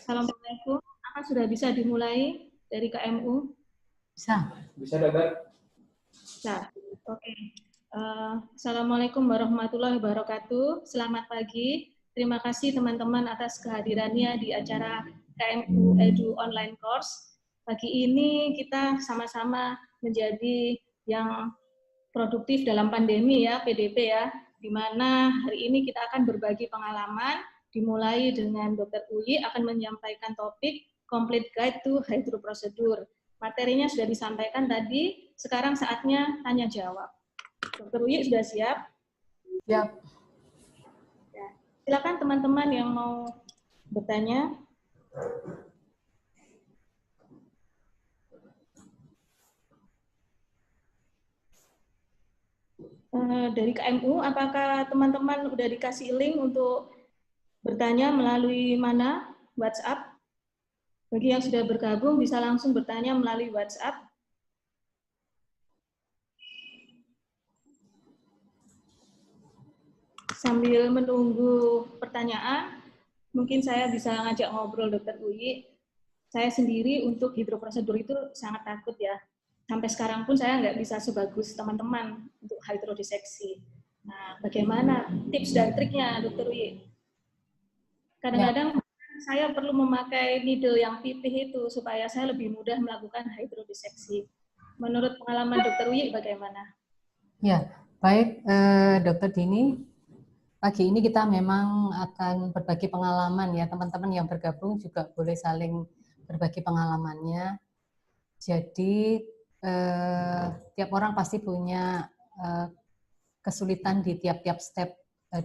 Assalamualaikum. Apa sudah bisa dimulai dari KMU? Bisa. Bisa, Dokter? Bisa. Oke. Assalamualaikum warahmatullahi wabarakatuh. Selamat pagi. Terima kasih teman-teman atas kehadirannya di acara KMU Edu Online Course. Pagi ini kita sama-sama menjadi yang produktif dalam pandemi ya, PDP ya, di mana hari ini kita akan berbagi pengalaman, dimulai dengan Dr. Uyi akan menyampaikan topik Complete Guide to Hydro Procedure. Materinya sudah disampaikan tadi, sekarang saatnya tanya jawab. Dr. Uyi sudah siap? Siap. Ya. Silakan teman-teman yang mau bertanya. Dari KMU, apakah teman-teman sudah dikasih link untuk bertanya melalui mana? WhatsApp? Bagi yang sudah bergabung bisa langsung bertanya melalui WhatsApp. Sambil menunggu pertanyaan, mungkin saya bisa ngajak ngobrol Dr. Uyi. Saya sendiri untuk hidroprosedur itu sangat takut ya. Sampai sekarang pun saya nggak bisa sebagus teman-teman untuk hidrodiseksi. Nah, bagaimana tips dan triknya, Dr. Uyi? Kadang-kadang saya perlu memakai needle yang pipih itu supaya saya lebih mudah melakukan hidrodiseksi. Menurut pengalaman Dr. Uyi bagaimana? Ya, baik Dr. Dini. Pagi ini kita memang akan berbagi pengalaman ya, teman-teman yang bergabung juga boleh saling berbagi pengalamannya. Jadi tiap orang pasti punya kesulitan di tiap-tiap step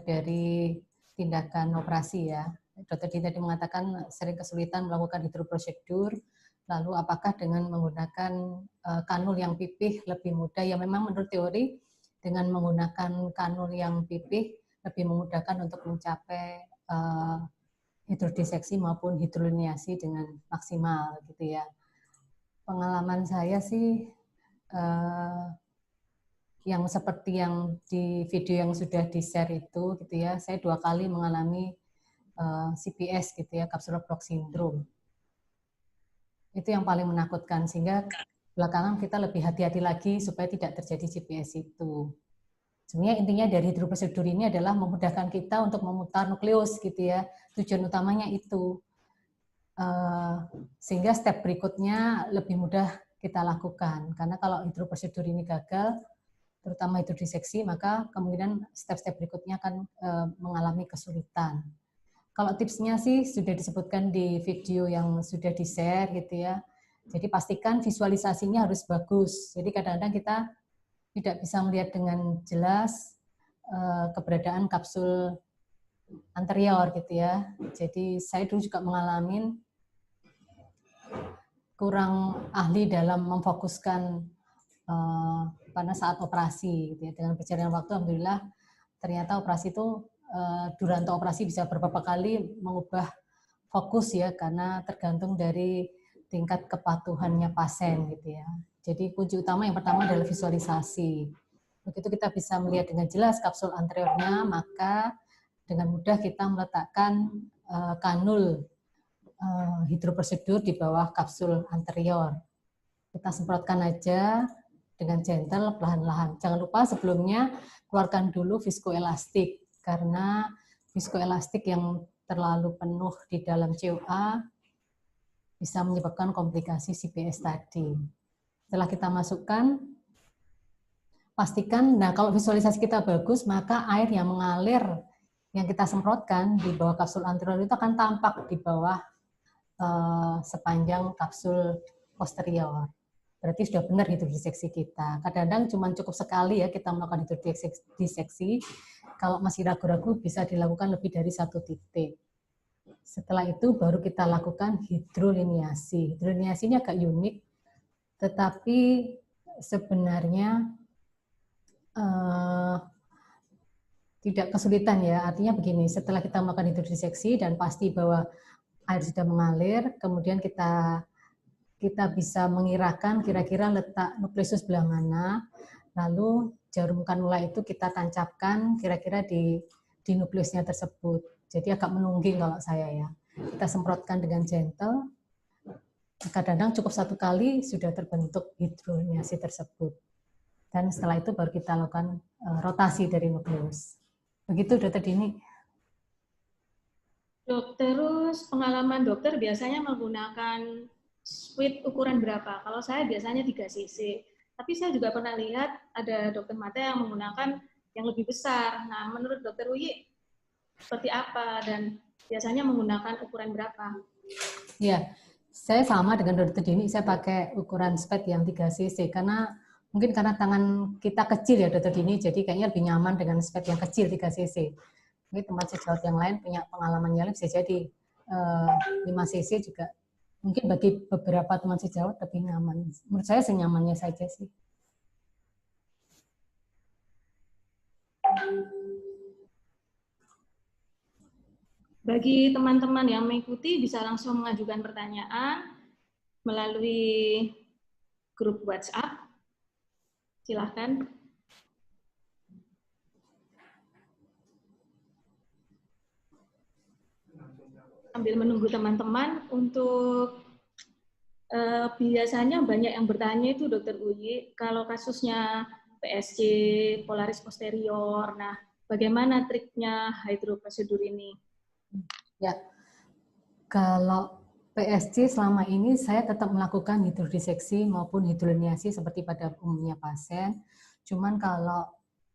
dari tindakan operasi ya. Dr. Dini tadi mengatakan sering kesulitan melakukan hidroprosedur, lalu apakah dengan menggunakan kanul yang pipih lebih mudah? Ya memang menurut teori dengan menggunakan kanul yang pipih lebih memudahkan untuk mencapai hidrodiseksi maupun hidroliniasi dengan maksimal gitu ya. Pengalaman saya sih yang seperti yang di video yang sudah di-share itu gitu ya, saya 2 kali mengalami CPS gitu ya, capsular block syndrome. Itu yang paling menakutkan, sehingga belakangan kita lebih hati-hati lagi supaya tidak terjadi CPS itu. Sebenarnya intinya dari hidroprosedur ini adalah memudahkan kita untuk memutar nukleus gitu ya, tujuan utamanya itu. Sehingga step berikutnya lebih mudah kita lakukan, karena kalau hidroprosedur ini gagal, terutama hidrodiseksi, maka kemungkinan step-step berikutnya akan mengalami kesulitan. Kalau tipsnya sih sudah disebutkan di video yang sudah di-share gitu ya. Jadi pastikan visualisasinya harus bagus. Jadi kadang-kadang kita tidak bisa melihat dengan jelas keberadaan kapsul anterior gitu ya. Jadi saya dulu juga mengalami kurang ahli dalam memfokuskan pada saat operasi gitu ya. Dengan berjalannya waktu alhamdulillah ternyata operasi itu duranta operasi bisa beberapa kali mengubah fokus ya, karena tergantung dari tingkat kepatuhannya pasien gitu ya. Jadi kunci utama yang pertama adalah visualisasi. Begitu kita bisa melihat dengan jelas kapsul anteriornya, maka dengan mudah kita meletakkan kanul hidroprosedur di bawah kapsul anterior. Kita semprotkan aja dengan gentle, perlahan-lahan. Jangan lupa sebelumnya keluarkan dulu viskoelastik, karena viskoelastik yang terlalu penuh di dalam COA bisa menyebabkan komplikasi CPS tadi. Setelah kita masukkan, pastikan, nah kalau visualisasi kita bagus, maka air yang mengalir, yang kita semprotkan di bawah kapsul anterior itu akan tampak di bawah sepanjang kapsul posterior. Berarti sudah benar hidrodiseksi kita. Kadang-kadang cuma cukup sekali ya kita melakukan hidrodiseksi. Kalau masih ragu-ragu bisa dilakukan lebih dari 1 titik. Setelah itu baru kita lakukan hidroliniasi. Hidroliniasi ini agak unik, tetapi sebenarnya tidak kesulitan ya. Artinya begini, setelah kita melakukan hidrodiseksi dan pasti bahwa air sudah mengalir, kemudian kita bisa mengirakan kira-kira letak nukleus sebelah mana, lalu jarum kanula itu kita tancapkan kira-kira di nukleusnya tersebut. Jadi agak menungging kalau saya ya. kita semprotkan dengan gentle. Kadang-kadang cukup 1 kali sudah terbentuk hidroliasi tersebut. Dan setelah itu baru kita lakukan rotasi dari nukleus. Begitu, Dokter Dini. Dok, terus pengalaman dokter biasanya menggunakan sweet ukuran berapa? Kalau saya biasanya 3 cc. Tapi saya juga pernah lihat ada dokter mata yang menggunakan yang lebih besar. Nah, menurut Dokter Uyi seperti apa dan biasanya menggunakan ukuran berapa? Ya, saya sama dengan Dokter Dini, saya pakai ukuran spet yang 3 cc karena mungkin karena tangan kita kecil ya Dokter Dini, jadi kayaknya lebih nyaman dengan spet yang kecil 3 cc. Mungkin teman sejawat yang lain punya pengalaman yang lain bisa jadi 5 cc juga. Mungkin bagi beberapa teman sejawat lebih nyaman. Menurut saya senyamannya saja sih. Bagi teman-teman yang mengikuti bisa langsung mengajukan pertanyaan melalui grup WhatsApp. Silahkan. Sambil menunggu teman-teman, untuk biasanya banyak yang bertanya itu Dokter Uyi, kalau kasusnya PSC, polaris posterior, nah bagaimana triknya hydroprosedur ini? Ya, kalau PSC selama ini saya tetap melakukan hidrodiseksi maupun hidroliniasi seperti pada umumnya pasien. Cuman kalau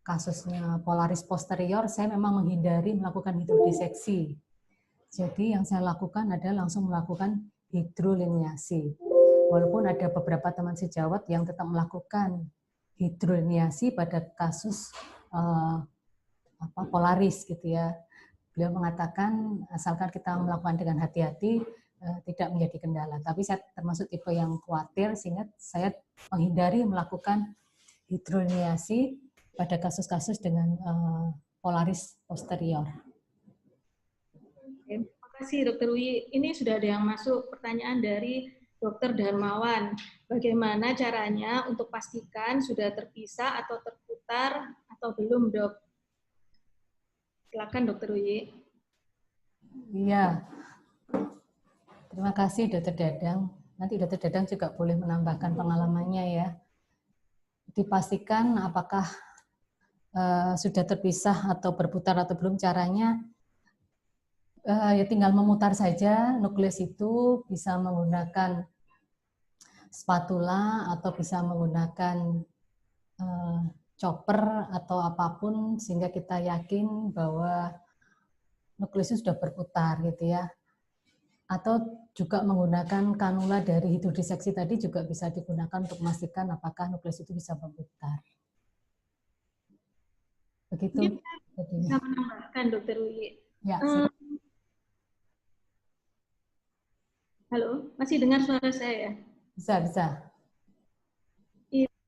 kasusnya polaris posterior, saya memang menghindari melakukan hidrodiseksi. Jadi yang saya lakukan adalah langsung melakukan hidroliniasi. Walaupun ada beberapa teman sejawat yang tetap melakukan hidroliniasi pada kasus polaris gitu ya. Beliau mengatakan asalkan kita melakukan dengan hati-hati tidak menjadi kendala. Tapi saya termasuk tipe yang khawatir sehingga saya menghindari melakukan hidroliniasi pada kasus-kasus dengan polaris posterior. Terima kasih Dokter Uyi. Ini sudah ada yang masuk pertanyaan dari Dokter Darmawan. Bagaimana caranya untuk pastikan sudah terpisah atau terputar atau belum, Dok? Silakan Dokter Uyi. Iya. Terima kasih Dokter Dadang. Nanti Dokter Dadang juga boleh menambahkan pengalamannya ya. Dipastikan apakah sudah terpisah atau berputar atau belum, caranya ya tinggal memutar saja nukleus itu, bisa menggunakan spatula atau bisa menggunakan chopper atau apapun sehingga kita yakin bahwa nukleusnya sudah berputar gitu ya. Atau juga menggunakan kanula dari hidrodiseksi tadi juga bisa digunakan untuk memastikan apakah nukleus itu bisa berputar. Begitu. Bisa menambahkan Dokter Uyi. Ya, halo, masih dengar suara saya? Bisa.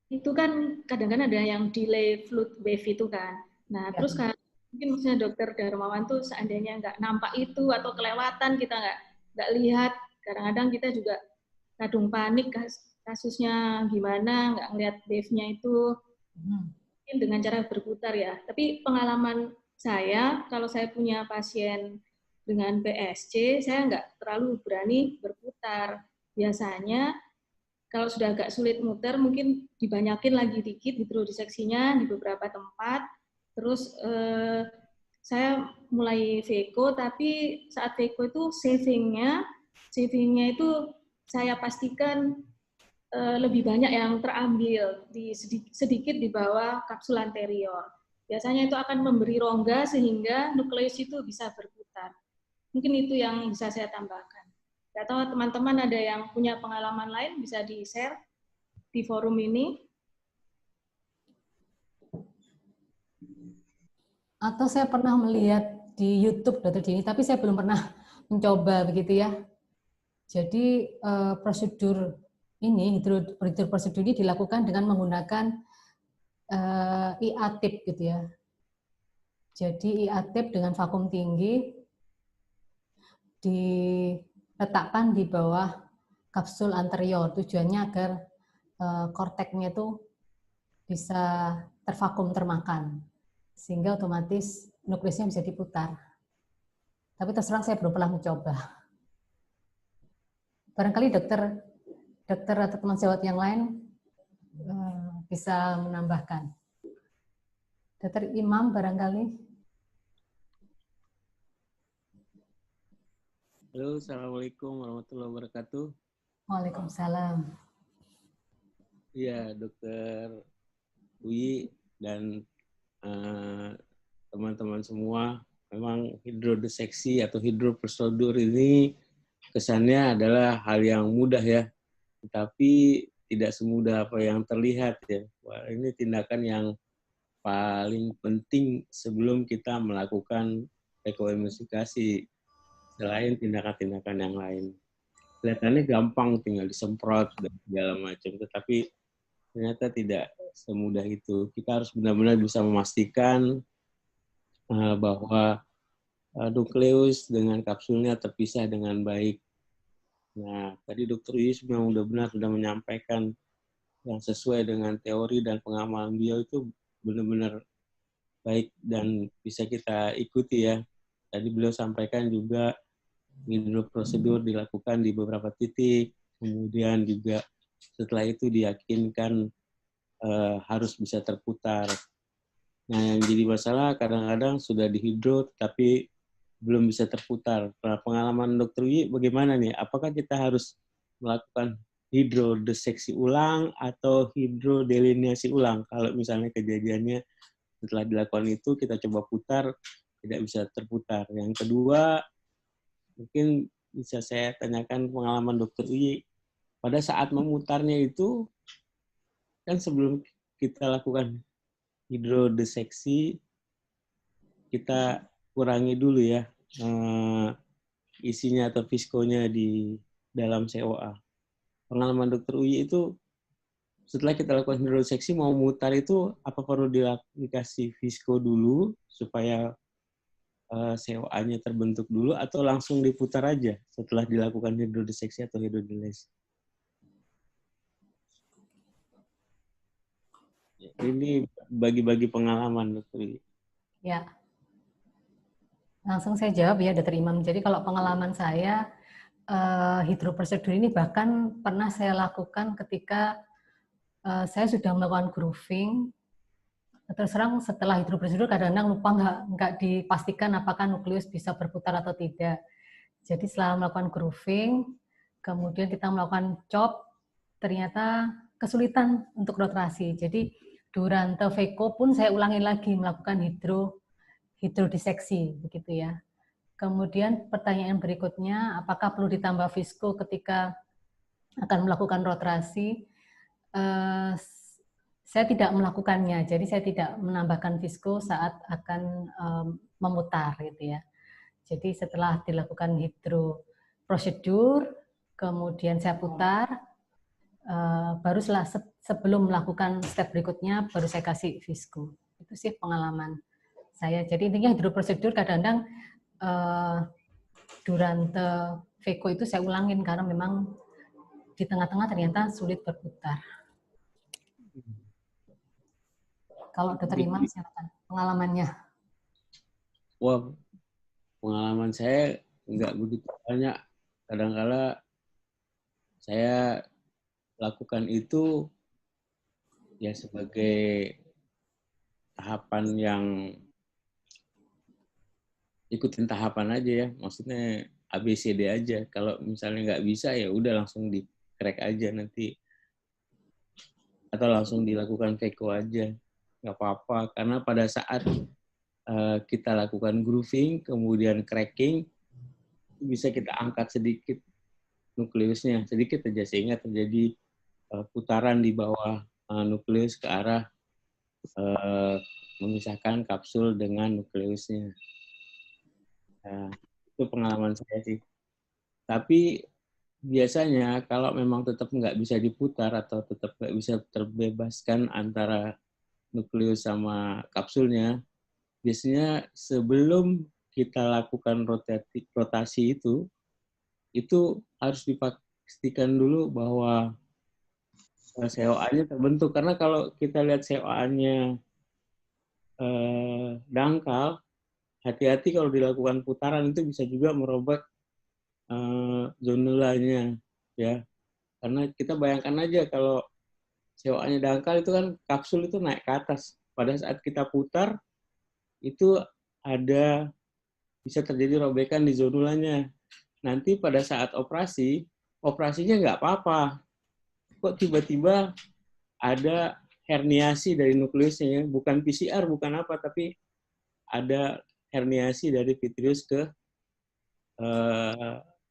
Itu kan kadang-kadang ada yang delay fluid wave itu kan. Nah, Ya. terus kan mungkin maksudnya Dokter Darmawan tuh seandainya nggak nampak itu atau kelewatan kita nggak lihat, kadang-kadang kita juga kadung panik kasusnya gimana, nggak ngelihat wave-nya itu. Mungkin dengan cara berputar ya. Tapi pengalaman saya, kalau saya punya pasien dengan PSC, saya nggak terlalu berani berputar. Biasanya kalau sudah agak sulit muter, mungkin dibanyakin lagi dikit hidrodiseksinya di beberapa tempat. Terus saya mulai VECO, tapi saat VECO itu savingnya itu saya pastikan lebih banyak yang terambil di sedikit di bawah kapsul anterior. Biasanya itu akan memberi rongga sehingga nukleus itu bisa berputar. Mungkin itu yang bisa saya tambahkan. Nggak tahu teman-teman ada yang punya pengalaman lain bisa di-share di forum ini. Atau saya pernah melihat di YouTube Dokter Dini, tapi saya belum pernah mencoba begitu ya. Jadi prosedur ini, prosedur ini dilakukan dengan menggunakan IA-tip gitu ya. Jadi IA-tip dengan vakum tinggi diletakkan di bawah kapsul anterior. Tujuannya agar korteknya itu bisa tervakum, termakan. Sehingga otomatis nukleusnya bisa diputar. Tapi terus terang saya belum pernah mencoba. Barangkali dokter atau teman sejawat yang lain bisa menambahkan. Dokter Imam barangkali. Halo, Assalamualaikum warahmatullahi wabarakatuh. Waalaikumsalam. Iya, Dokter Uyi dan teman-teman semua, memang hidrodeseksi atau hidroprosedur ini kesannya adalah hal yang mudah ya, tetapi tidak semudah apa yang terlihat ya. Wah, ini tindakan yang paling penting sebelum kita melakukan ekoemifikasi, selain tindakan-tindakan yang lain. Kelihatannya gampang, tinggal disemprot dan segala macam, tetapi ternyata tidak semudah itu. Kita harus benar-benar bisa memastikan bahwa nukleus dengan kapsulnya terpisah dengan baik. Nah, tadi Dr. Yus memang benar-benar sudah menyampaikan yang sesuai dengan teori dan pengamalan beliau itu benar-benar baik dan bisa kita ikuti ya. Tadi beliau sampaikan juga hidroprosedur dilakukan di beberapa titik, kemudian juga setelah itu diyakinkan harus bisa terputar. Nah, yang jadi masalah kadang-kadang sudah dihidro tapi belum bisa terputar. Nah, pengalaman Dr. Wi bagaimana nih? Apakah kita harus melakukan hidrodeseksi ulang atau hidrodelineasi ulang? Kalau misalnya kejadiannya setelah dilakukan itu kita coba putar, tidak bisa terputar. Yang kedua, mungkin bisa saya tanyakan pengalaman Dr. Wi, pada saat memutarnya itu, kan sebelum kita lakukan hidrodeseksi, kita kurangi dulu ya isinya atau viskonya di dalam COA. Pengalaman Dr. Uyi itu setelah kita lakukan hidrodeseksi mau mutar itu apa perlu dikasih visko dulu supaya COA-nya terbentuk dulu atau langsung diputar aja setelah dilakukan hidrodeseksi atau hidrodilase? Ini bagi-bagi pengalaman, Dr. Ya, langsung saya jawab ya, Dr. Imam. Jadi kalau pengalaman saya, hidroprosedur ini bahkan pernah saya lakukan ketika saya sudah melakukan grooving. Terus terang setelah hidroprosedur kadang-kadang lupa nggak dipastikan apakah nukleus bisa berputar atau tidak. Jadi setelah melakukan grooving, kemudian kita melakukan chop, ternyata kesulitan untuk rotasi. Jadi durante Veco pun saya ulangi lagi melakukan hidrodiseksi, begitu ya. Kemudian pertanyaan berikutnya, apakah perlu ditambah visko ketika akan melakukan rotasi? Saya tidak melakukannya, jadi saya tidak menambahkan visko saat akan memutar, gitu ya. Jadi setelah dilakukan hidroprosedur, kemudian saya putar, baru sebelum melakukan step berikutnya, baru saya kasih visko. Itu sih pengalaman saya. Jadi intinya hidroprosedur kadang-kadang durante Veco itu saya ulangin karena memang di tengah-tengah ternyata sulit berputar. Kalau Dr. Imam silakan pengalamannya. Wah, pengalaman saya nggak begitu banyak. Kadang-kala saya lakukan itu ya sebagai tahapan yang ikutin tahapan aja ya. Maksudnya ABCD aja. Kalau misalnya nggak bisa ya udah langsung di crack aja nanti. Atau langsung dilakukan Veco aja. Nggak apa-apa. Karena pada saat kita lakukan grooving, kemudian cracking, bisa kita angkat sedikit nukleusnya, sedikit saja sehingga terjadi putaran di bawah nukleus ke arah memisahkan kapsul dengan nukleusnya. Nah, itu pengalaman saya sih. Tapi biasanya kalau memang tetap nggak bisa diputar atau tetap nggak bisa terbebaskan antara nukleus sama kapsulnya, biasanya sebelum kita lakukan rotasi itu harus dipastikan dulu bahwa COA-nya terbentuk. Karena kalau kita lihat COA-nya dangkal, hati-hati kalau dilakukan putaran itu bisa juga merobek zonulanya. ya. Karena kita bayangkan aja kalau CO-nya dangkal itu kan kapsul itu naik ke atas. Pada saat kita putar itu ada bisa terjadi robekan di zonulanya. Nanti pada saat operasinya nggak apa-apa. Kok tiba-tiba ada herniasi dari nukleusnya, ya? Bukan PCR, bukan apa, tapi ada herniasi dari vitreous ke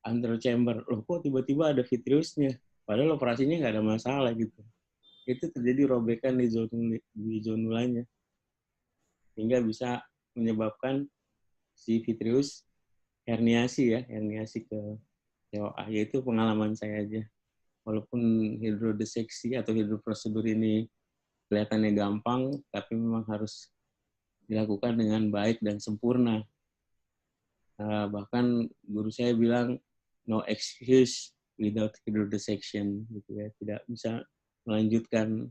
antero chamber. Loh, kok tiba-tiba ada vitreousnya? Padahal operasinya nggak ada masalah gitu. Itu terjadi robekan di zonulanya, sehingga bisa menyebabkan si vitreous herniasi ke COA. Yaitu pengalaman saya aja. Walaupun hidrodeseksi atau hidroprosedur ini kelihatannya gampang, tapi memang harus dilakukan dengan baik dan sempurna. Bahkan guru saya bilang no excuse without hydrodissection, gitu ya. Tidak bisa melanjutkan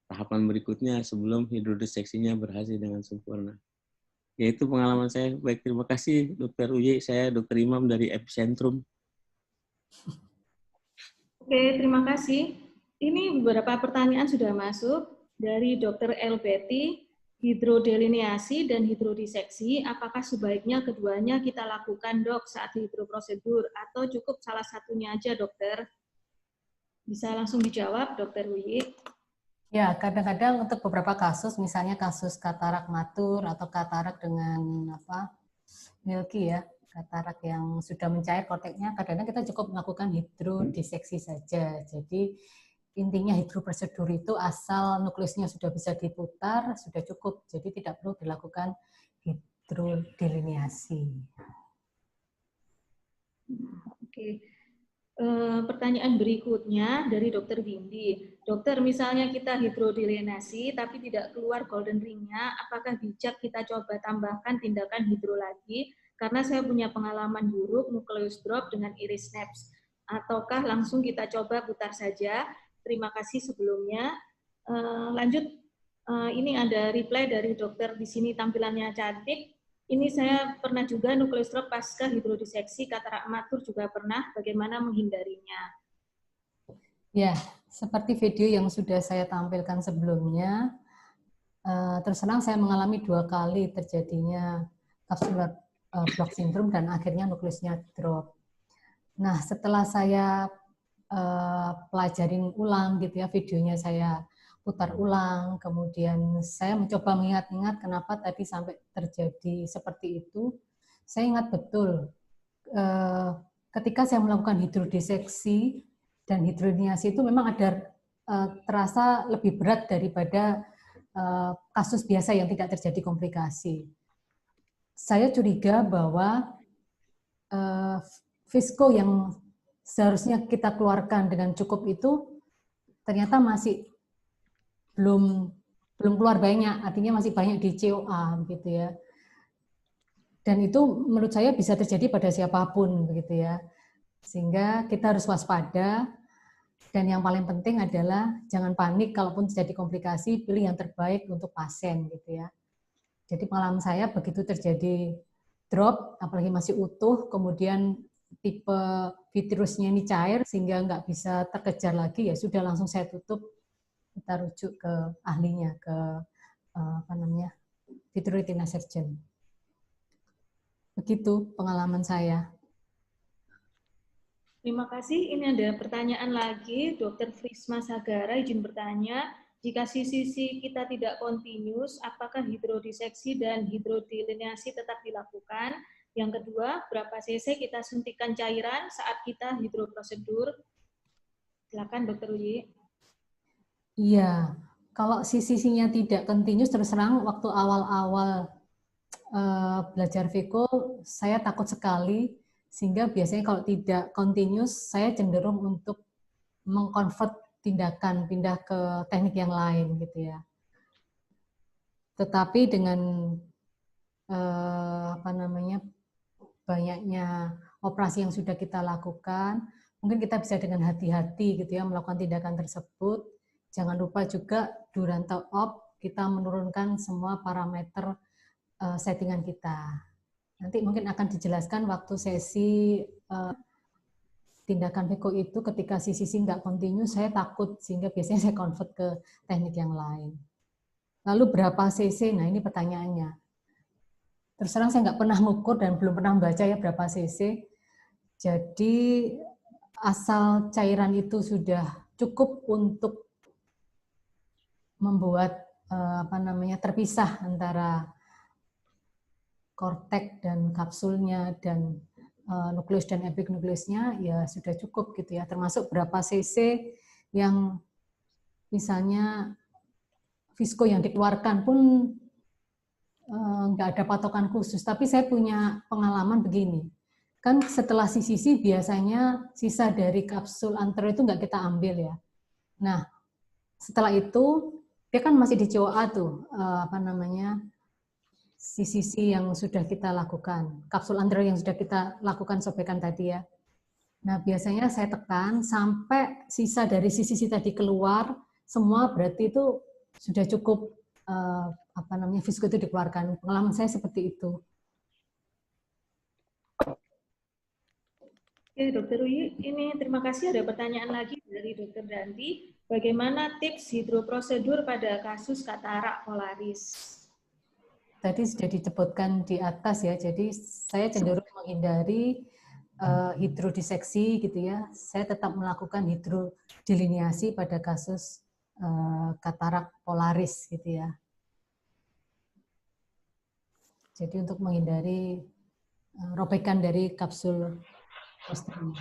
tahapan berikutnya sebelum hidrodisseksinya berhasil dengan sempurna. Yaitu pengalaman saya. Baik, terima kasih Dr. Uye. Saya Dr. Imam dari Epicentrum. Oke, terima kasih. Ini beberapa pertanyaan sudah masuk dari Dr. El Betty. Hidrodelineasi dan hidrodiseksi, apakah sebaiknya keduanya kita lakukan, Dok, saat hidroprosedur, atau cukup salah satunya aja, Dokter? Bisa langsung dijawab, Dokter Wiyi. Ya, kadang-kadang untuk beberapa kasus, misalnya kasus katarak matur atau katarak dengan milky ya, katarak yang sudah mencair korteknya, kadang-kadang kita cukup melakukan hidrodiseksi saja. Jadi intinya hidroprosedur itu asal nukleusnya sudah bisa diputar, sudah cukup. Jadi tidak perlu dilakukan hidrodelineasi. Oke. Pertanyaan berikutnya dari Dr. Windy. Dokter, misalnya kita hidrodelineasi tapi tidak keluar golden ring-nya, apakah bijak kita coba tambahkan tindakan hidro lagi? Karena saya punya pengalaman buruk nukleus drop dengan iris snaps. Ataukah langsung kita coba putar saja? Terima kasih sebelumnya. Lanjut, ini ada reply dari dokter di sini tampilannya cantik. Ini saya pernah juga nukleus drop pasca hidrodiseksi, katarak matur juga pernah, bagaimana menghindarinya? Ya, seperti video yang sudah saya tampilkan sebelumnya, terus terang saya mengalami 2 kali terjadinya capsular block syndrome dan akhirnya nukleusnya drop. Nah, setelah saya pelajarin ulang gitu ya, videonya saya putar ulang, kemudian saya mencoba mengingat-ingat kenapa tadi sampai terjadi seperti itu. Saya ingat betul ketika saya melakukan hidrodiseksi dan hidrodelineasi itu memang ada terasa lebih berat daripada kasus biasa yang tidak terjadi komplikasi. Saya curiga bahwa visko yang seharusnya kita keluarkan dengan cukup itu ternyata masih belum keluar banyak, artinya masih banyak di COA gitu ya. Dan itu menurut saya bisa terjadi pada siapapun begitu ya. Sehingga kita harus waspada, dan yang paling penting adalah jangan panik kalaupun terjadi komplikasi, pilih yang terbaik untuk pasien gitu ya. Jadi pengalaman saya begitu terjadi drop, apalagi masih utuh, kemudian tipe vitreousnya ini cair sehingga nggak bisa terkejar lagi, ya sudah langsung saya tutup, kita rujuk ke ahlinya, ke vitreoretina surgeon. Begitu pengalaman saya. Terima kasih. Ini ada pertanyaan lagi, Dr. Frisma Sagara izin bertanya, jika sisi kita tidak kontinus, apakah hidrodiseksi dan hidrodelineasi tetap dilakukan? Yang kedua, berapa cc kita suntikan cairan saat kita hidroprosedur? Silakan Dr. Uyi. Iya, kalau sisinya tidak kontinus, terus terang waktu awal-awal belajar Viko, saya takut sekali, sehingga biasanya kalau tidak kontinus, saya cenderung untuk mengkonvert tindakan, pindah ke teknik yang lain gitu ya. Tetapi dengan banyaknya operasi yang sudah kita lakukan, mungkin kita bisa dengan hati-hati gitu ya melakukan tindakan tersebut. Jangan lupa juga Duranto op, kita menurunkan semua parameter settingan kita. Nanti mungkin akan dijelaskan waktu sesi tindakan Veko itu ketika sisi nggak kontinu, saya takut sehingga biasanya saya convert ke teknik yang lain. Lalu berapa cc? Nah ini pertanyaannya. Terus terang saya nggak pernah ngukur dan belum pernah membaca ya berapa cc. Jadi asal cairan itu sudah cukup untuk membuat terpisah antara korteks dan kapsulnya dan nukleus dan epinukleusnya, ya sudah cukup gitu ya. Termasuk berapa cc yang misalnya visko yang dikeluarkan pun nggak ada patokan khusus. Tapi saya punya pengalaman begini. Kan setelah CCC biasanya sisa dari kapsul antero itu nggak kita ambil ya. Nah, setelah itu dia kan masih di COA tuh, CCC yang sudah kita lakukan, kapsul antero yang sudah kita lakukan sobekan tadi ya. Nah, biasanya saya tekan sampai sisa dari CCC tadi keluar, semua berarti itu sudah cukup visko itu dikeluarkan. Pengalaman saya seperti itu. Oke, Dokter Uyi, ini terima kasih. Ada pertanyaan lagi dari Dokter Danti. Bagaimana tips hidroprosedur pada kasus katarak polaris? Tadi sudah disebutkan di atas ya, jadi saya cenderung menghindari hidrodiseksi gitu ya. Saya tetap melakukan hidrodiliniasi pada kasus katarak polaris gitu ya. Jadi untuk menghindari robekan dari kapsul posterior.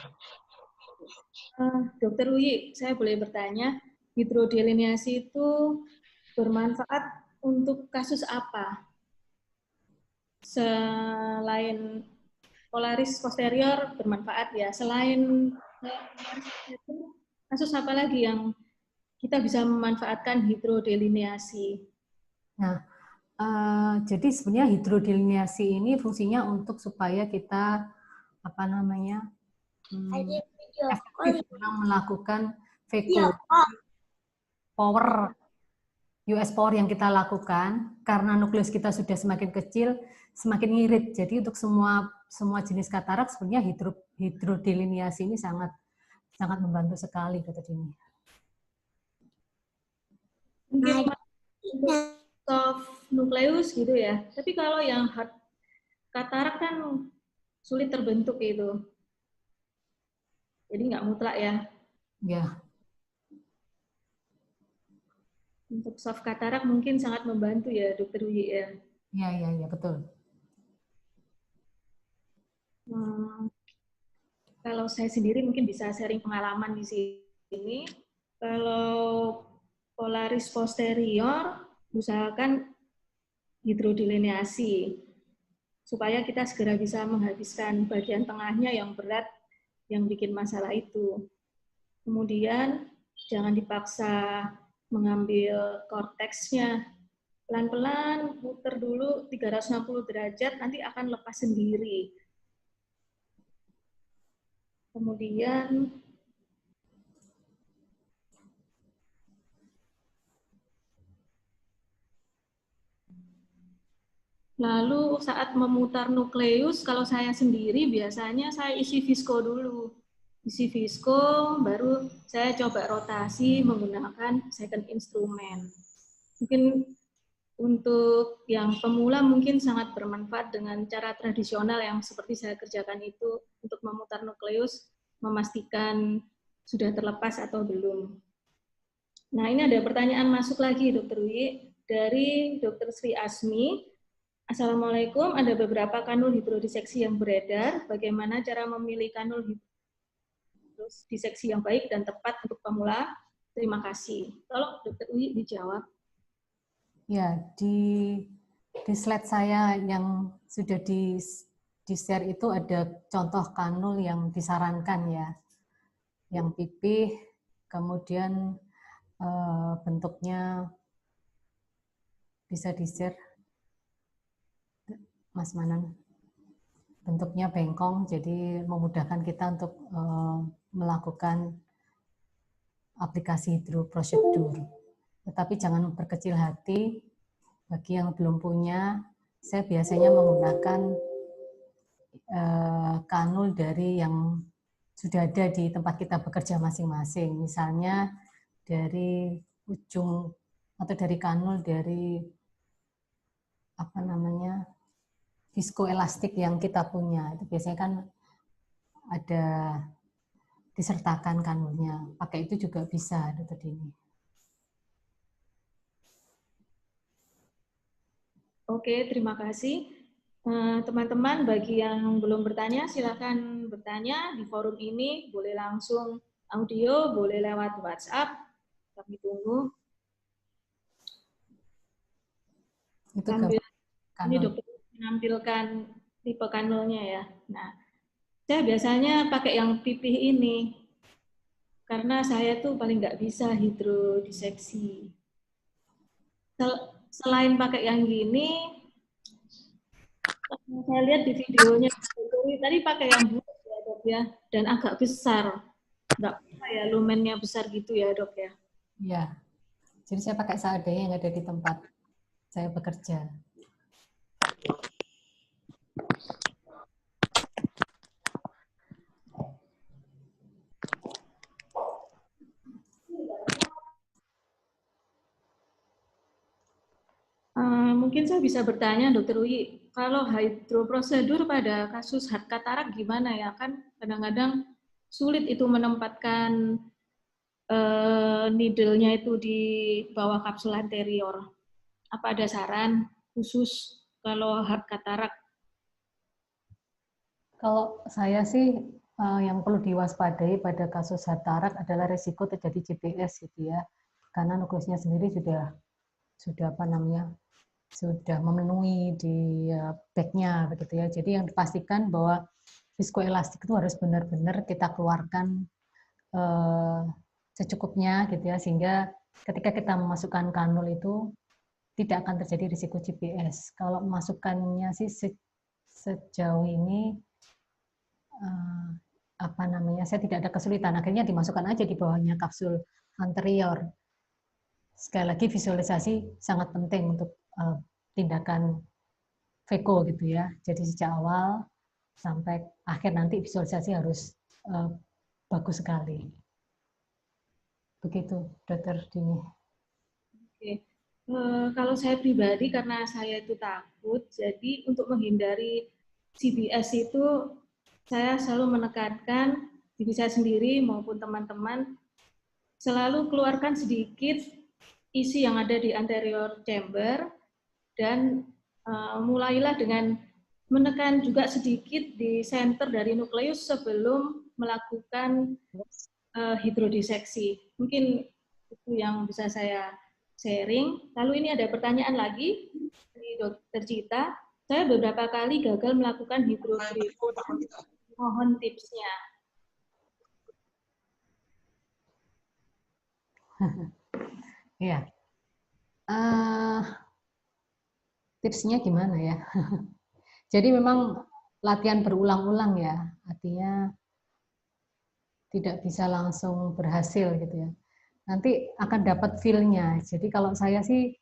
Dokter Uyi, saya boleh bertanya, hidrodiliniasi itu bermanfaat untuk kasus apa? Selain polaris posterior bermanfaat ya. Selain polaris posterior, kasus apa lagi yang kita bisa memanfaatkan hidrodiliniasi? Nah, jadi sebenarnya hidrodiliniasi ini fungsinya untuk supaya kita efektif dalam melakukan VECO power US power yang kita lakukan, karena nukleus kita sudah semakin kecil, semakin ngirit. Jadi untuk semua jenis katarak sebenarnya hidrodiliniasi ini sangat membantu sekali kata ini. Mungkin soft nukleus gitu ya. Tapi kalau yang hard katarak kan sulit terbentuk itu. Jadi nggak mutlak ya. Ya. Untuk soft katarak mungkin sangat membantu ya, Dokter Uyi ya. Iya, betul. Kalau saya sendiri mungkin bisa sharing pengalaman di sini. Kalau polaris posterior, usahakan hidrodiliniasi supaya kita segera bisa menghabiskan bagian tengahnya yang berat yang bikin masalah itu. Kemudian jangan dipaksa mengambil korteksnya. Pelan-pelan putar dulu 360 derajat, nanti akan lepas sendiri. Kemudian lalu saat memutar nukleus, kalau saya sendiri biasanya saya isi visko dulu. Isi visko, baru saya coba rotasi menggunakan second instrument. Mungkin untuk yang pemula mungkin sangat bermanfaat dengan cara tradisional yang seperti saya kerjakan itu untuk memutar nukleus, memastikan sudah terlepas atau belum. Nah, ini ada pertanyaan masuk lagi, Dokter Wi, dari Dokter Sri Asmi. Assalamualaikum, ada beberapa kanul hidrodiseksi yang beredar. Bagaimana cara memilih kanul hidrodiseksi yang baik dan tepat untuk pemula? Terima kasih. Tolong Dokter Wi dijawab. Ya, di slide saya yang sudah di-share itu ada contoh kanul yang disarankan ya. Yang pipih, kemudian bentuknya bisa di-share, Mas Manan. Bentuknya bengkong, jadi memudahkan kita untuk melakukan aplikasi hidroprosedur. Tetapi jangan berkecil hati, bagi yang belum punya, saya biasanya menggunakan kanul dari yang sudah ada di tempat kita bekerja masing-masing. Misalnya dari ujung atau dari kanul dari apa namanya viskoelastik yang kita punya, itu biasanya kan ada disertakan kanulnya. Pakai itu juga bisa, Dr. Dini. Oke, terima kasih. Teman-teman, bagi yang belum bertanya, silakan bertanya di forum ini. Boleh langsung audio, boleh lewat WhatsApp. Kami tunggu. Itu Sambil ini kanul. dokter menampilkan tipe kanulnya ya. Nah, saya biasanya pakai yang pipih ini karena saya tuh paling nggak bisa hidrodiseksi. Selain pakai yang gini, saya lihat di videonya tadi pakai yang bulat ya dok ya, dan agak besar. Nggak apa ya, lumennya besar gitu ya dok ya. Ya, jadi saya pakai seadanya yang ada di tempat saya bekerja. Mungkin saya bisa bertanya, Dokter Uyi, kalau hidroprosedur pada kasus hard katarak gimana ya? Kan kadang-kadang sulit itu menempatkan needle-nya itu di bawah kapsul anterior. Apa ada saran khusus kalau hard katarak? Kalau saya sih yang perlu diwaspadai pada kasus katarak adalah risiko terjadi CPS gitu ya. Karena nukleusnya sendiri sudah apa namanya? Sudah memenuhi di back-nya begitu ya. Jadi yang dipastikan bahwa viskoelastik itu harus benar-benar kita keluarkan secukupnya gitu ya, sehingga ketika kita memasukkan kanul itu tidak akan terjadi risiko CPS. Kalau memasukkannya sih sejauh ini apa namanya, saya tidak ada kesulitan, akhirnya dimasukkan aja di bawahnya kapsul anterior. Sekali lagi visualisasi sangat penting untuk tindakan VECO gitu ya. Jadi sejak awal sampai akhir nanti visualisasi harus bagus sekali. Begitu, Dokter Dini. Oke. Kalau saya pribadi, karena saya itu takut, jadi untuk menghindari CBS itu saya selalu menekankan diri saya sendiri maupun teman-teman selalu keluarkan sedikit isi yang ada di anterior chamber dan mulailah dengan menekan juga sedikit di center dari nukleus sebelum melakukan hidrodiseksi. Mungkin itu yang bisa saya sharing. Lalu ini ada pertanyaan lagi dari Dokter Cita. Saya beberapa kali gagal melakukan hidrodiseksi. Mohon tipsnya. Iya. Tipsnya gimana ya? Jadi memang latihan berulang-ulang ya, artinya tidak bisa langsung berhasil gitu ya. Nanti akan dapat feel-nya. Jadi kalau saya sih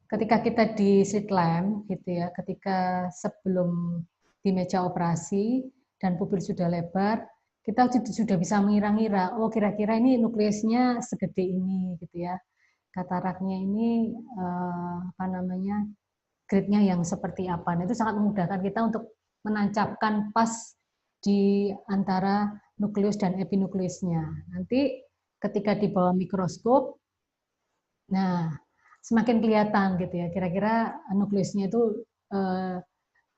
ketika kita di slit lamp gitu ya, ketika sebelum di meja operasi dan pupil sudah lebar, kita sudah bisa mengira-ngira, oh kira-kira ini nukleusnya segede ini gitu ya. Kataraknya ini apa namanya? Grade-nya yang seperti apa. Nah, itu sangat memudahkan kita untuk menancapkan pas di antara nukleus dan epinukleusnya. Nanti ketika di bawah mikroskop, nah semakin kelihatan gitu ya, kira-kira nukleusnya itu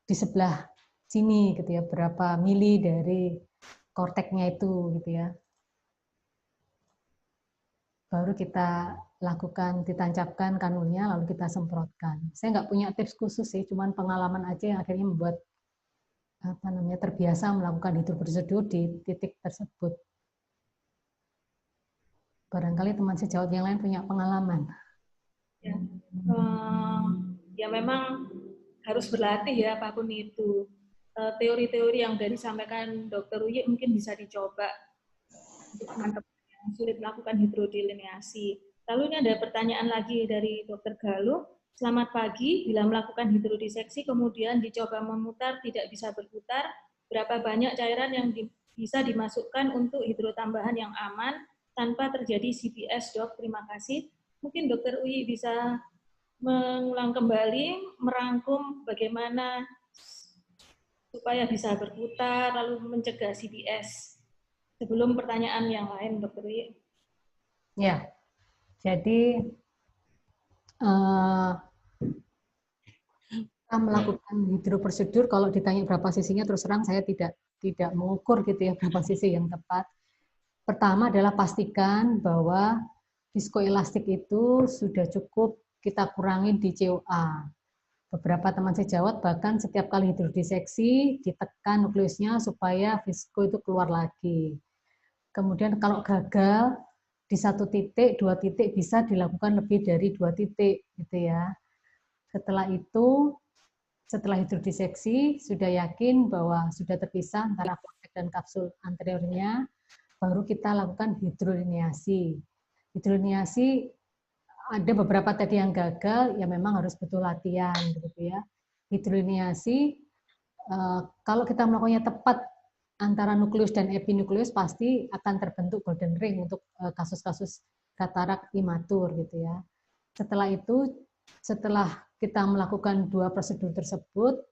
di sebelah sini gitu ya, berapa mili dari korteknya itu gitu ya. Baru kita lakukan, ditancapkan kanulnya, lalu kita semprotkan. Saya nggak punya tips khusus sih, cuman pengalaman aja yang akhirnya membuat apa namanya terbiasa melakukan hidroprosedur di titik tersebut. Barangkali teman sejawat yang lain punya pengalaman. Ya, ya memang harus berlatih ya apapun itu. Teori-teori yang sudah disampaikan Dr. Uyi mungkin bisa dicoba untuk teman-teman yang sulit melakukan hidrodelineasi. Lalu ini ada pertanyaan lagi dari Dr. Galuh. Selamat pagi, bila melakukan hidrodiseksi kemudian dicoba memutar tidak bisa berputar, berapa banyak cairan yang bisa dimasukkan untuk hidrotambahan yang aman tanpa terjadi CPS, Dok? Terima kasih. Mungkin Dokter Uyi bisa mengulang kembali, merangkum bagaimana supaya bisa berputar, lalu mencegah CPS. Sebelum pertanyaan yang lain, Dokter Uyi. Ya, jadi kita melakukan hidroprosedur, kalau ditanya berapa sisinya, terus terang saya tidak mengukur gitu ya berapa sisi yang tepat. Pertama adalah pastikan bahwa viskoelastik itu sudah cukup kita kurangin di COA. Beberapa teman sejawat bahkan setiap kali hidrodiseksi ditekan nukleusnya supaya visko itu keluar lagi. Kemudian kalau gagal di 1 titik, 2 titik bisa dilakukan lebih dari 2 titik gitu ya. Setelah itu, setelah hidrodiseksi sudah yakin bahwa sudah terpisah antara kortek dan kapsul anteriornya, baru kita lakukan hidroliniasi. Hidroliniasi ada beberapa tadi yang gagal, ya memang harus betul latihan gitu ya. Hidroliniasi kalau kita melakukannya tepat antara nukleus dan epinukleus pasti akan terbentuk golden ring untuk kasus-kasus katarak imatur gitu ya. Setelah itu, setelah kita melakukan 2 prosedur tersebut,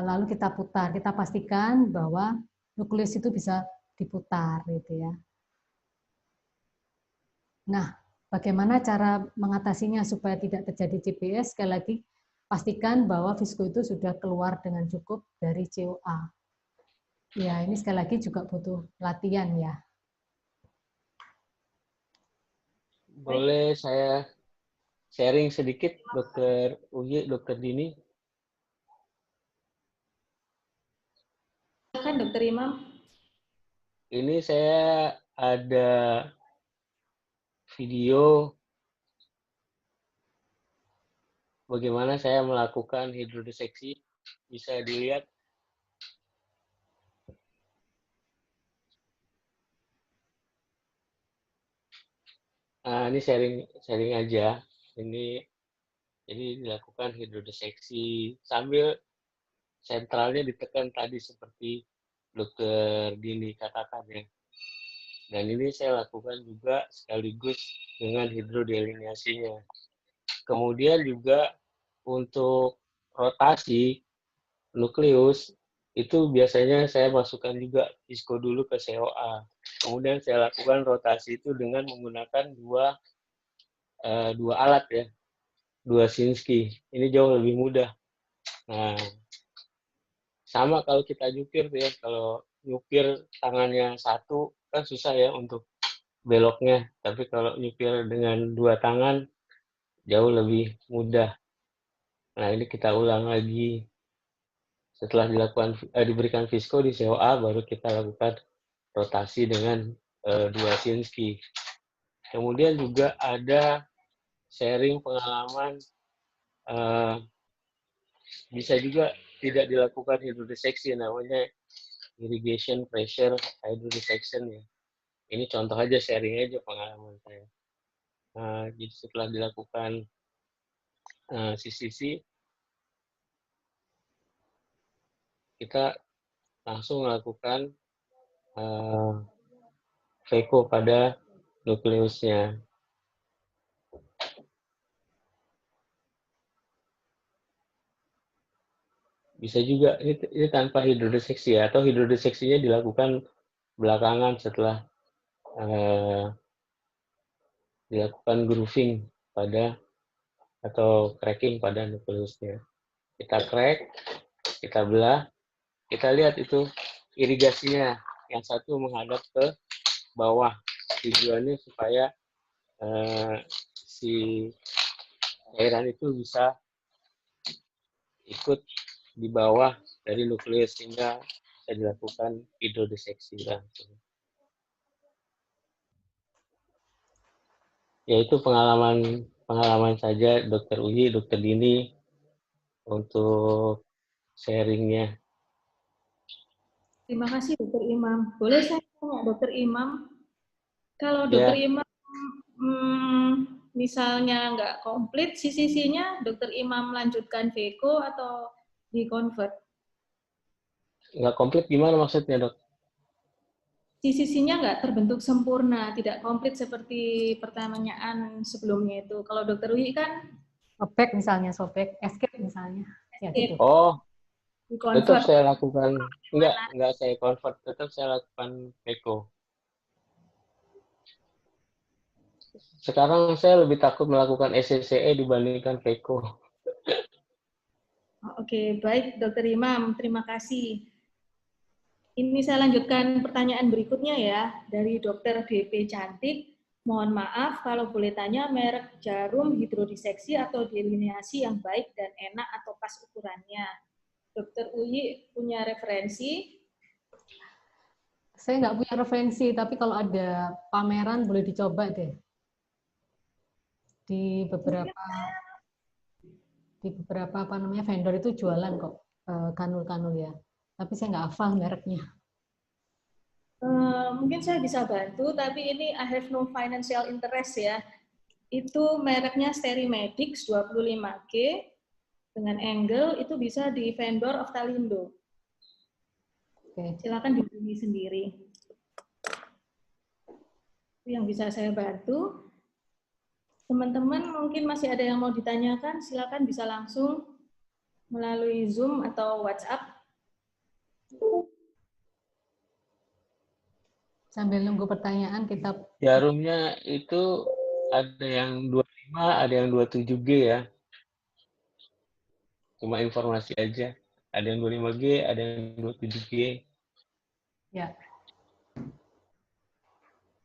lalu kita putar, kita pastikan bahwa nukleus itu bisa diputar gitu ya. Nah, bagaimana cara mengatasinya supaya tidak terjadi CPS? Sekali lagi, pastikan bahwa visko itu sudah keluar dengan cukup dari COA. Ya, ini sekali lagi juga butuh latihan ya. Boleh saya sharing sedikit, Dokter Uyi, Dokter Dini? Silakan, Dokter Imam. Ini saya ada video bagaimana saya melakukan hidrodiseksi. Bisa dilihat. Nah, ini sharing aja. Ini dilakukan hidrodiseksi sambil sentralnya ditekan tadi seperti Dokter Dini katakan ya. Dan ini saya lakukan juga sekaligus dengan hidrodelineasinya. Kemudian juga untuk rotasi nukleus itu biasanya saya masukkan juga visko dulu ke COA. Kemudian saya lakukan rotasi itu dengan menggunakan dua alat ya, 2 Shinsky. Ini jauh lebih mudah. Nah, sama kalau kita nyupir tuh ya, kalau nyupir tangannya satu kan susah ya untuk beloknya, tapi kalau nyupir dengan 2 tangan jauh lebih mudah. Nah, ini kita ulang lagi. Setelah diberikan visko di COA, baru kita lakukan rotasi dengan 2 Shinsky. Kemudian juga ada sharing pengalaman, bisa juga tidak dilakukan hidrodiseksi, namanya irrigation pressure hydrodissection ya. Ini contoh aja, sharing aja pengalaman saya. Jadi setelah dilakukan CCC, kita langsung melakukan VECO pada nukleusnya. Bisa juga, ini tanpa hidrodiseksi ya, atau hidrodiseksinya dilakukan belakangan setelah dilakukan grooving pada atau cracking pada nukleusnya. Kita crack, kita belah, kita lihat itu irigasinya. Yang satu menghadap ke bawah. Tujuannya supaya si cairan itu bisa ikut di bawah dari nukleus sehingga bisa dilakukan hidrodiseksi langsung. Yaitu pengalaman saja Dokter Uyi, Dokter Dini untuk sharingnya. Terima kasih, Dokter Imam. Boleh saya tanya, Dokter Imam, kalau Dokter Imam misalnya nggak komplit sisinya, Dokter Imam melanjutkan VECO atau di-convert? Nggak komplit gimana maksudnya, Dok? Sisinya nggak terbentuk sempurna, tidak komplit seperti pertanyaan sebelumnya itu. Kalau Dokter Wi kan Sobek misalnya, sobek, escape misalnya. Ya gitu. Oh, di tetap convert. saya lakukan. Gimana? Enggak saya convert. Tetap saya lakukan Peko. Sekarang saya lebih takut melakukan SCCE dibandingkan Peko. Oke, baik Dokter Imam, terima kasih. Ini saya lanjutkan pertanyaan berikutnya ya, dari Dokter DP Cantik. Mohon maaf kalau boleh tanya merek jarum hidrodiseksi atau delineasi yang baik dan enak atau pas ukurannya. Dokter Uyi punya referensi? Saya nggak punya referensi, tapi kalau ada pameran boleh dicoba deh. Di beberapa apa namanya vendor itu jualan kok kanul-kanul ya. Tapi saya nggak hafal mereknya. Mungkin saya bisa bantu, tapi ini I have no financial interest ya. Itu mereknya Sterimedics 25G dengan angle itu bisa di vendor Oftalindo. Oke. Silakan dihubungi sendiri. Itu yang bisa saya bantu. Teman-teman mungkin masih ada yang mau ditanyakan, silakan bisa langsung melalui Zoom atau WhatsApp. Sambil nunggu pertanyaan kita. Jarumnya itu ada yang 25, ada yang 27G ya. Cuma informasi aja. Ada yang 25G, ada yang 27G. Ya.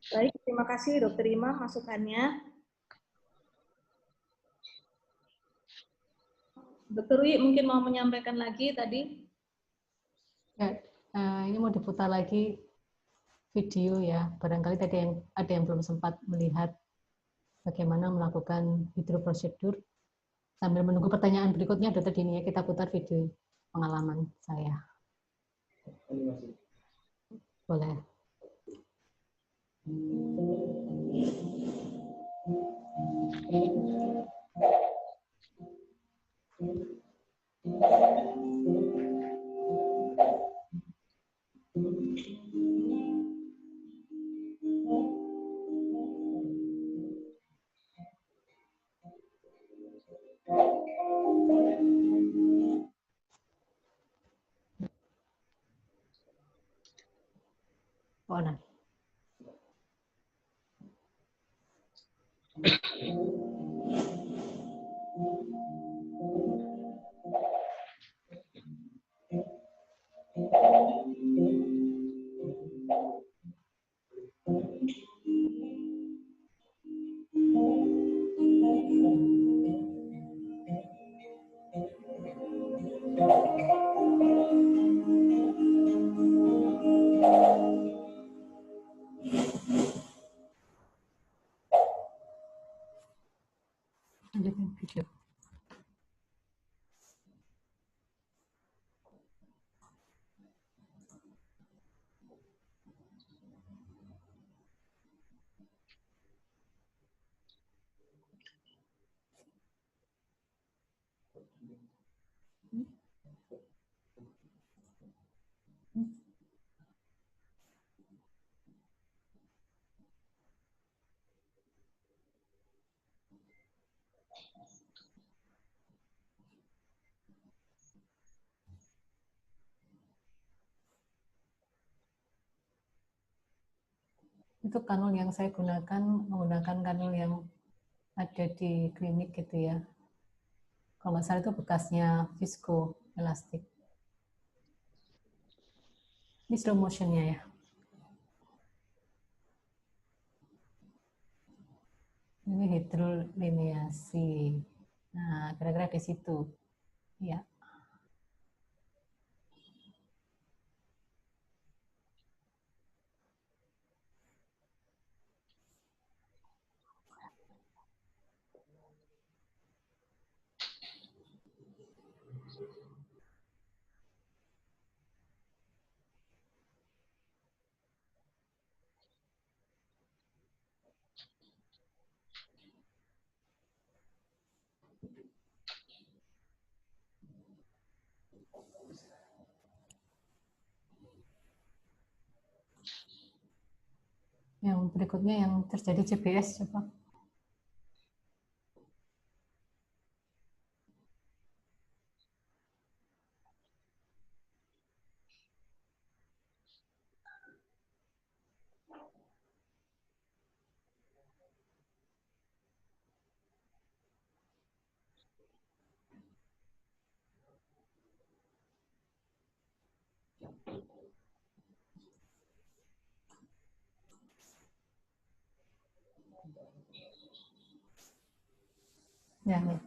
Baik, terima kasih Dokter Imam masukannya. Dokter Wi mungkin mau menyampaikan lagi tadi. Ya, ini mau diputar lagi video ya. Barangkali tadi ada yang belum sempat melihat bagaimana melakukan hidroprosedur. Sambil menunggu pertanyaan berikutnya, Dokter Dini, ya, kita putar video pengalaman saya. Boleh. Oh, nah. Lanjutin video. Itu kanul yang saya gunakan, menggunakan kanul yang ada di klinik gitu ya. Kalau nggak salah itu bekasnya Visco elastik. Ini slow motionnya ya. Ini hidrolineasi. Nah, kira-kira di situ. Ya. Yang berikutnya yang terjadi CBS coba. Ya, ya.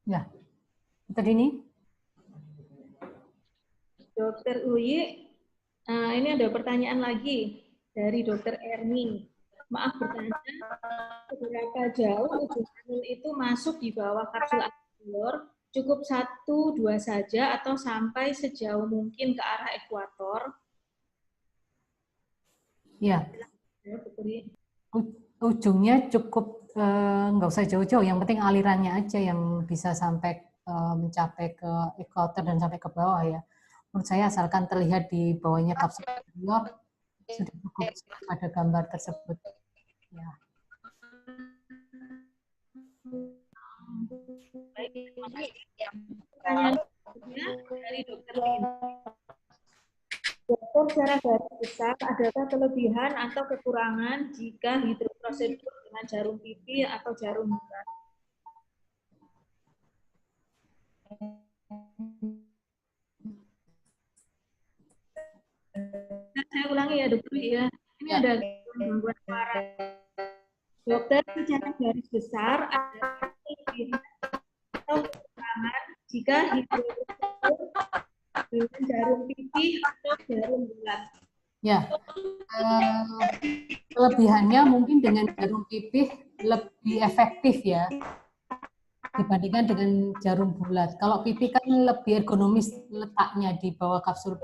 Ya, Dokter ini. Dokter Uyi, ini ada pertanyaan lagi dari Dokter Erni. Maaf bertanya, seberapa jauh ujung anul itu masuk di bawah kapsul alveolar? Cukup 1-2 saja atau sampai sejauh mungkin ke arah ekuator? Ya, Ya, Dokter Uyi. ujungnya cukup nggak usah jauh-jauh, yang penting alirannya aja yang bisa sampai mencapai ke ekuator dan sampai ke bawah ya. Menurut saya asalkan terlihat di bawahnya kapsul alveolar sudah cukup pada gambar tersebut. Ya. Baik, terima kasih. Pertanyaan berikutnya dari Dokter Lin. Dokter, secara garis besar, adakah kelebihan atau kekurangan jika hidroprosedur dengan jarum pipi atau jarum bulat? Saya ulangi ya, Dokter ya. Ini Ya. ada gangguan suara. Dokter, secara garis besar, adakah kelebihan atau kekurangan jika hidroprosedur dengan jarum pipi atau jarum bulat? Ya, kelebihannya mungkin dengan jarum pipih lebih efektif ya dibandingkan dengan jarum bulat. Kalau pipih kan lebih ergonomis letaknya di bawah kapsul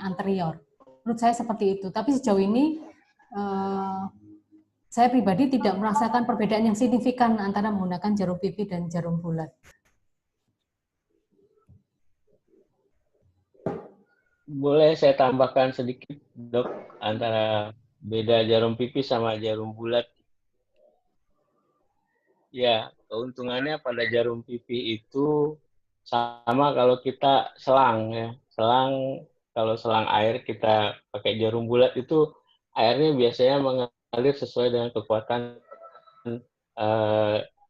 anterior. Menurut saya seperti itu. Tapi sejauh ini saya pribadi tidak merasakan perbedaan yang signifikan antara menggunakan jarum pipih dan jarum bulat. Boleh saya tambahkan sedikit, Dok, antara beda jarum pipih sama jarum bulat. Ya, keuntungannya pada jarum pipih itu sama kalau kita selang ya. Kalau selang air kita pakai jarum bulat itu airnya biasanya mengalir sesuai dengan kekuatan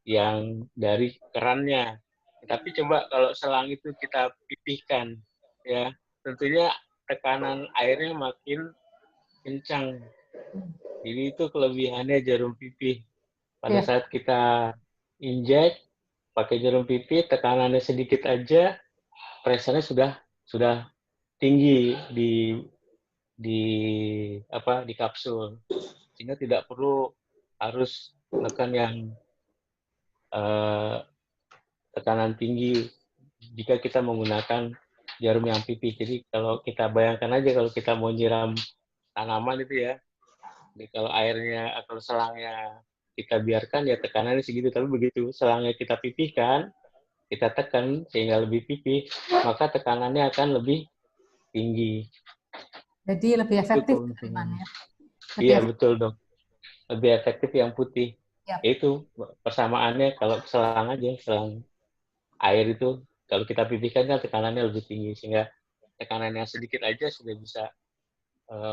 yang dari kerannya. Tapi coba kalau selang itu kita pipihkan, ya tentunya tekanan airnya makin kencang. Jadi itu kelebihannya jarum pipih. Pada saat kita injek pakai jarum pipih, tekanannya sedikit aja, pressure-nya sudah tinggi di kapsul, sehingga tidak perlu harus menekan yang tekanan tinggi jika kita menggunakan jarum yang pipih. Jadi kalau kita bayangkan aja kalau kita mau nyiram tanaman itu ya, jadi kalau selangnya kita biarkan ya tekanannya segitu, tapi begitu selangnya kita pipihkan, kita tekan sehingga lebih pipih, maka tekanannya akan lebih tinggi. Jadi lebih efektif tekanannya. Iya betul dong, lebih efektif yang putih. Yap. Itu persamaannya kalau selang aja, selang air itu kalau kita pipihkan kan tekanannya lebih tinggi, sehingga tekanan yang sedikit aja sudah bisa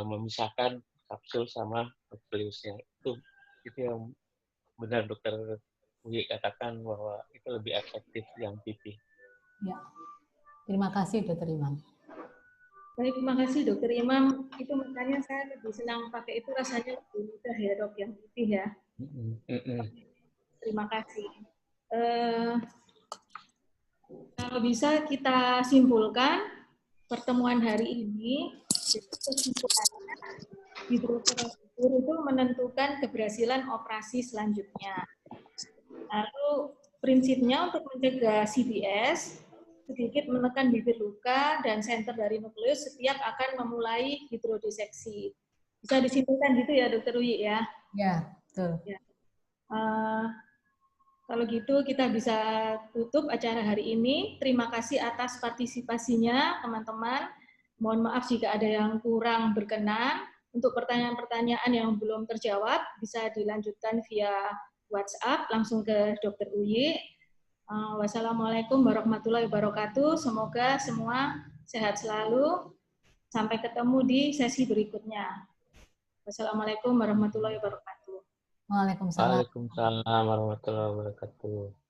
memisahkan kapsul sama nukleusnya. Itu yang benar Dokter Uyi katakan bahwa itu lebih efektif yang pipih. Ya. Terima kasih, Dokter Imam. Baik, terima kasih Dokter Imam. Itu makanya saya lebih senang pakai itu, rasanya lebih mudah ya dok, yang putih ya. Terima kasih. Kalau bisa kita simpulkan pertemuan hari ini, kesimpulannya hidroprosesur itu menentukan keberhasilan operasi selanjutnya. Lalu prinsipnya untuk mencegah CDS, sedikit menekan bibir luka dan senter dari nukleus setiap akan memulai hidrodiseksi. Bisa disimpulkan gitu ya, Dokter Wi ya? Ya, betul. Ya. Kalau gitu kita bisa tutup acara hari ini. Terima kasih atas partisipasinya, teman-teman. Mohon maaf jika ada yang kurang berkenan. Untuk pertanyaan-pertanyaan yang belum terjawab, bisa dilanjutkan via WhatsApp langsung ke Dr. Uyi. Wassalamualaikum warahmatullahi wabarakatuh. Semoga semua sehat selalu. Sampai ketemu di sesi berikutnya. Wassalamualaikum warahmatullahi wabarakatuh. Waalaikumsalam. Waalaikumsalam warahmatullahi wabarakatuh.